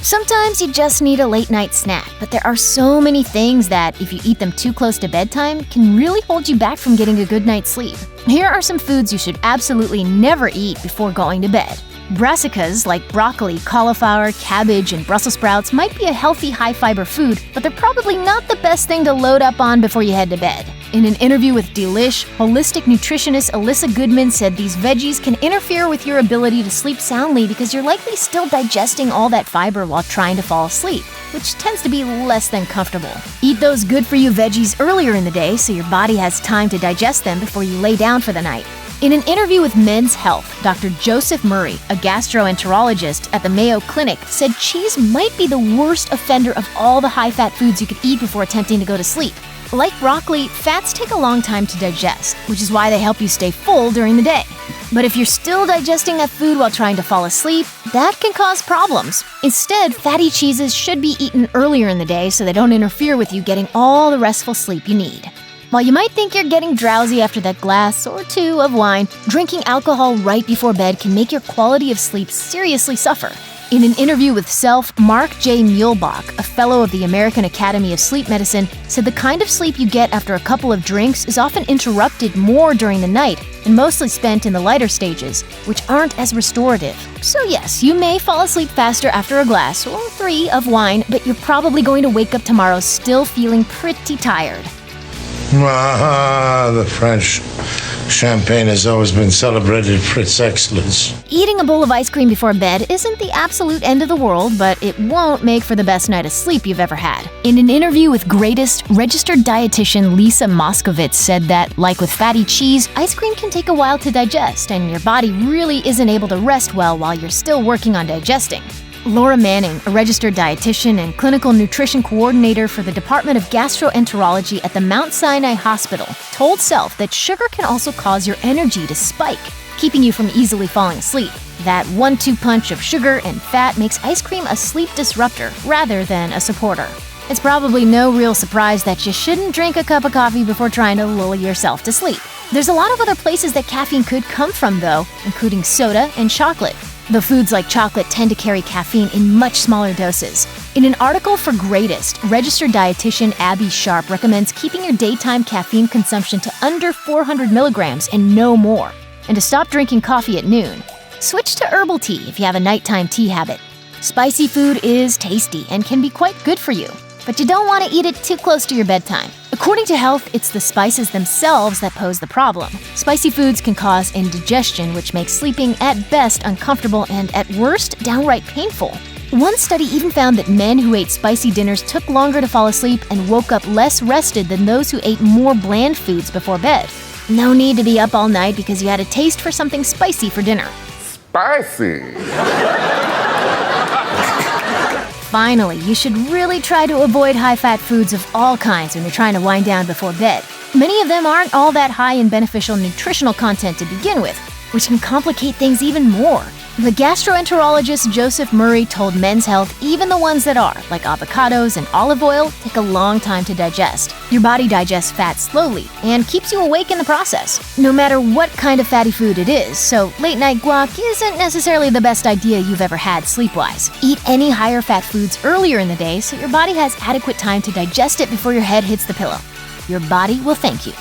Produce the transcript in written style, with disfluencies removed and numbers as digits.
Sometimes you just need a late-night snack, but there are so many things that, if you eat them too close to bedtime, can really hold you back from getting a good night's sleep. Here are some foods you should absolutely never eat before going to bed. Brassicas like broccoli, cauliflower, cabbage, and Brussels sprouts might be a healthy, high-fiber food, but they're probably not the best thing to load up on before you head to bed. In an interview with Delish, holistic nutritionist Alyssa Goodman said these veggies can interfere with your ability to sleep soundly because you're likely still digesting all that fiber while trying to fall asleep, which tends to be less than comfortable. Eat those good-for-you veggies earlier in the day so your body has time to digest them before you lay down for the night. In an interview with Men's Health, Dr. Joseph Murray, a gastroenterologist at the Mayo Clinic, said cheese might be the worst offender of all the high-fat foods you could eat before attempting to go to sleep. Like broccoli, fats take a long time to digest, which is why they help you stay full during the day. But if you're still digesting that food while trying to fall asleep, that can cause problems. Instead, fatty cheeses should be eaten earlier in the day so they don't interfere with you getting all the restful sleep you need. While you might think you're getting drowsy after that glass or two of wine, drinking alcohol right before bed can make your quality of sleep seriously suffer. In an interview with Self, Mark J. Muehlbach, a fellow of the American Academy of Sleep Medicine, said the kind of sleep you get after a couple of drinks is often interrupted more during the night and mostly spent in the lighter stages, which aren't as restorative. So yes, you may fall asleep faster after a glass or three of wine, but you're probably going to wake up tomorrow still feeling pretty tired. The French champagne has always been celebrated for its excellence. Eating a bowl of ice cream before bed isn't the absolute end of the world, but it won't make for the best night of sleep you've ever had. In an interview with Greatest, registered dietitian Lisa Moskovitz said that, like with fatty cheese, ice cream can take a while to digest, and your body really isn't able to rest well while you're still working on digesting. Laura Manning, a registered dietitian and clinical nutrition coordinator for the Department of Gastroenterology at the Mount Sinai Hospital, told Self that sugar can also cause your energy to spike, keeping you from easily falling asleep. That 1-2 punch of sugar and fat makes ice cream a sleep disruptor rather than a supporter. It's probably no real surprise that you shouldn't drink a cup of coffee before trying to lull yourself to sleep. There's a lot of other places that caffeine could come from, though, including soda and chocolate. Though foods like chocolate tend to carry caffeine in much smaller doses. In an article for Greatest, registered dietitian Abby Sharp recommends keeping your daytime caffeine consumption to under 400 milligrams and no more, and to stop drinking coffee at noon. Switch to herbal tea if you have a nighttime tea habit. Spicy food is tasty and can be quite good for you, but you don't want to eat it too close to your bedtime. According to Health, it's the spices themselves that pose the problem. Spicy foods can cause indigestion, which makes sleeping at best uncomfortable and at worst downright painful. One study even found that men who ate spicy dinners took longer to fall asleep and woke up less rested than those who ate more bland foods before bed. No need to be up all night because you had a taste for something spicy for dinner. Spicy! Finally, you should really try to avoid high-fat foods of all kinds when you're trying to wind down before bed. Many of them aren't all that high in beneficial nutritional content to begin with, which can complicate things even more. The gastroenterologist Joseph Murray told Men's Health even the ones that are, like avocados and olive oil, take a long time to digest. Your body digests fat slowly and keeps you awake in the process, no matter what kind of fatty food it is, so late-night guac isn't necessarily the best idea you've ever had sleep-wise. Eat any higher fat foods earlier in the day so your body has adequate time to digest it before your head hits the pillow. Your body will thank you.